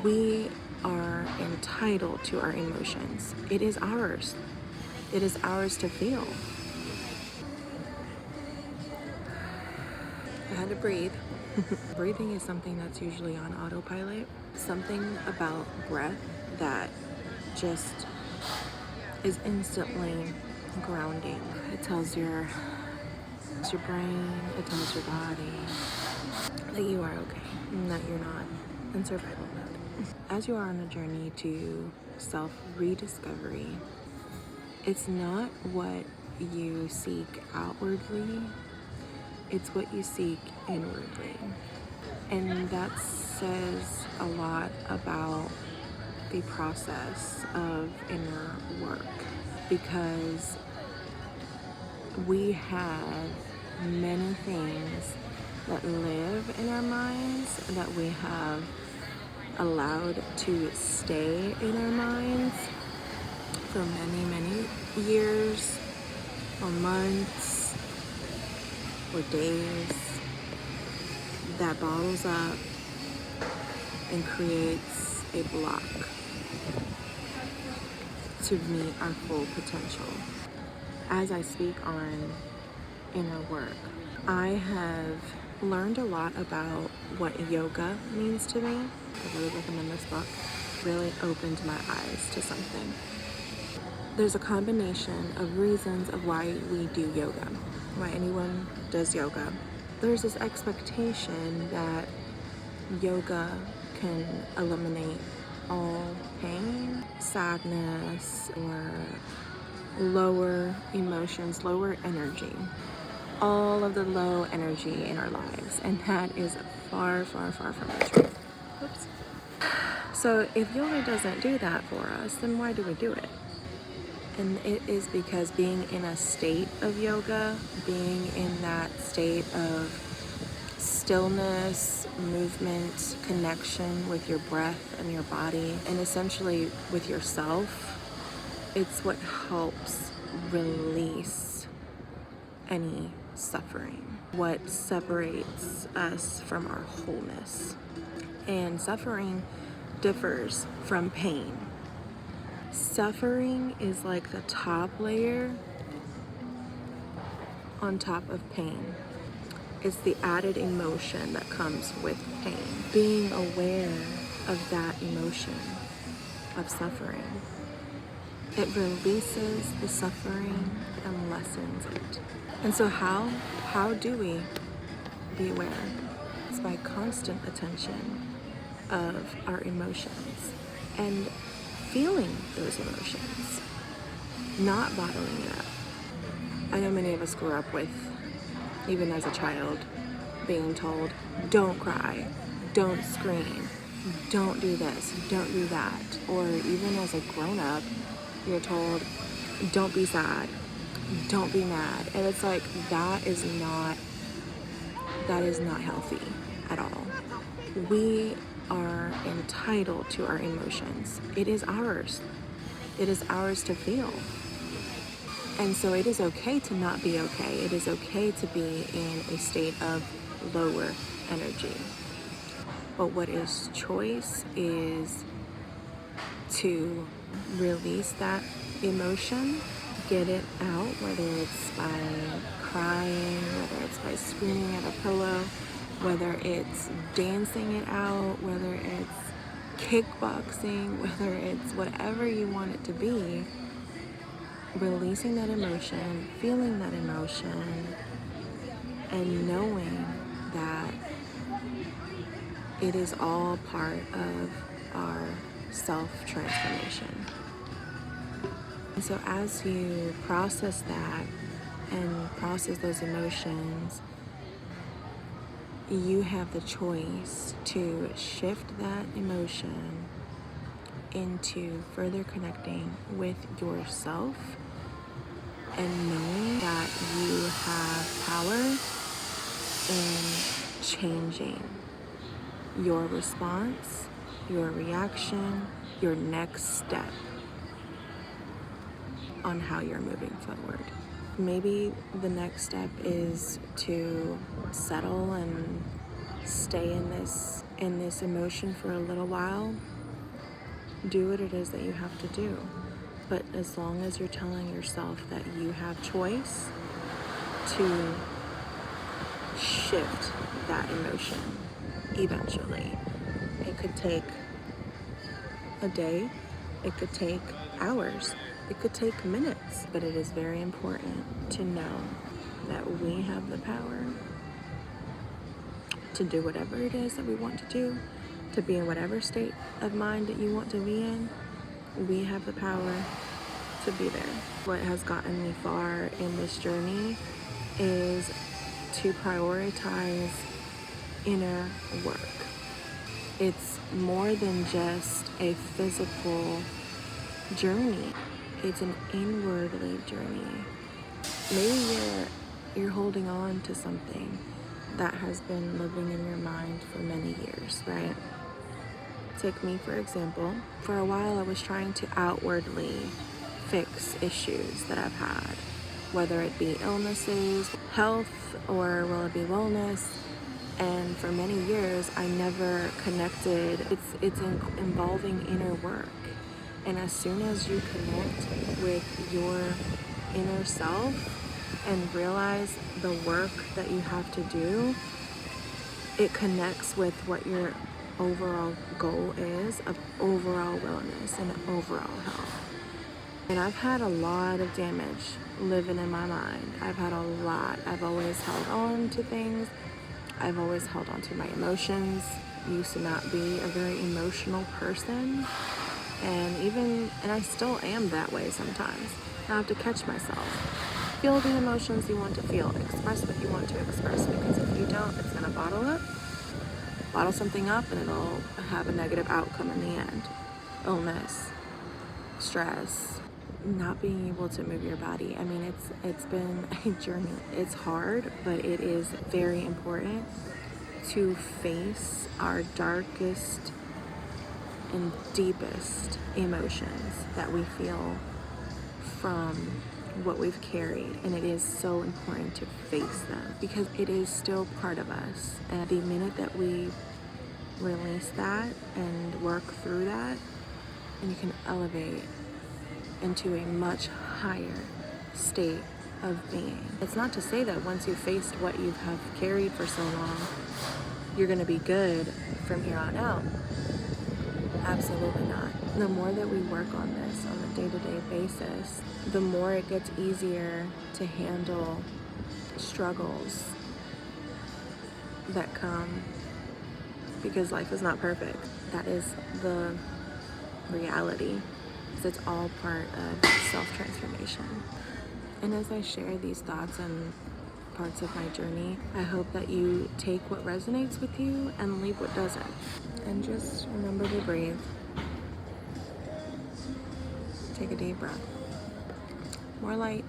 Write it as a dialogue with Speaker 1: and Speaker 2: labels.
Speaker 1: We are entitled to our emotions. It is ours. It is ours to feel. I had to breathe. Breathing is something that's usually on autopilot. Something about breath that just is instantly grounding. It tells your brain, it tells your body that you are okay and that you're not in survival mode. As you are on a journey to self-rediscovery, it's not what you seek outwardly, it's what you seek inwardly. And that says a lot about the process of inner work, because we have many things that live in our minds that we have allowed to stay in our minds for many, many years or months or days, that bottles up and creates a block to meet our full potential. As I speak on inner work, I have learned a lot about what yoga means to me. I really recommend this book. Really opened my eyes to something. There's a combination of reasons of why we do yoga, why anyone does yoga. There's this expectation that yoga can eliminate all pain, sadness, or lower emotions, lower energy, all of the low energy in our lives, and that is far, far, far from the truth. Oops. So if yoga doesn't do that for us, then why do we do it? And it is because being in a state of yoga, being in that state of stillness, movement, connection with your breath and your body, and essentially with yourself, it's what helps release any suffering, what separates us from our wholeness. And suffering differs from pain. Suffering is like the top layer on top of pain. It's the added emotion that comes with pain. Being aware of that emotion of suffering, it releases the suffering and lessens it. And so how do we be aware? It's by constant attention of our emotions and feeling those emotions, not bottling it up. I know many of us grew up with, even as a child, being told, don't cry, don't scream, don't do this, don't do that. Or even as a grown-up, you're told, don't be sad, don't be mad. And it's like, that is not healthy at all. We are entitled to our emotions. It is ours. It is ours to feel. And so it is okay to not be okay. It is okay to be in a state of lower energy. But what is choice is to release that emotion, get it out, whether it's by crying, whether it's by screaming at a pillow, whether it's dancing it out, whether it's kickboxing, whether it's whatever you want it to be. Releasing that emotion, feeling that emotion, and knowing that it is all part of our self-transformation. And so as you process that and process those emotions, you have the choice to shift that emotion into further connecting with yourself and knowing that you have power in changing your response, your reaction, your next step on how you're moving forward. Maybe the next step is to settle and stay in this in this emotion for a little while, do what it is that you have to do. But as long as you're telling yourself that you have choice to shift that emotion eventually. It could take a day, it could take hours, it could take minutes, but it is very important to know that we have the power to do whatever it is that we want to do, to be in whatever state of mind that you want to be in. We have the power to be there. What has gotten me far in this journey is to prioritize inner work. It's more than just a physical journey. It's an inwardly journey. Maybe you're holding on to something that has been living in your mind for many years, right? Take me for example. For a while I was trying to outwardly fix issues that I've had, whether it be illnesses, health, or will it be wellness. And for many years I never connected. It's involving inner work. And as soon as you connect with your inner self and realize the work that you have to do, it connects with what your overall goal is of overall wellness and overall health. And I've had a lot of damage living in my mind. I've had a lot. I've always held on to things. I've always held on to my emotions. Used to not be a very emotional person. And I still am that way sometimes. I have to catch myself. Feel the emotions you want to feel. Express what you want to express, because if you don't, it's gonna bottle something up, and it'll have a negative outcome in the end. Illness, stress, not being able to move your body. I mean, it's been a journey. It's hard, but it is very important to face our darkest and deepest emotions that we feel from what we've carried. And it is so important to face them because it is still part of us. And the minute that we release that and work through that, and you can elevate into a much higher state of being. It's not to say that once you've faced what you have carried for so long, you're going to be good from here on out. Absolutely not. The more that we work on this on a day-to-day basis, the more it gets easier to handle struggles that come, because life is not perfect. That is the reality. It's all part of self-transformation. And as I share these thoughts and parts of my journey, I hope that you take what resonates with you and leave what doesn't. And just remember to breathe. Take a deep breath. More light.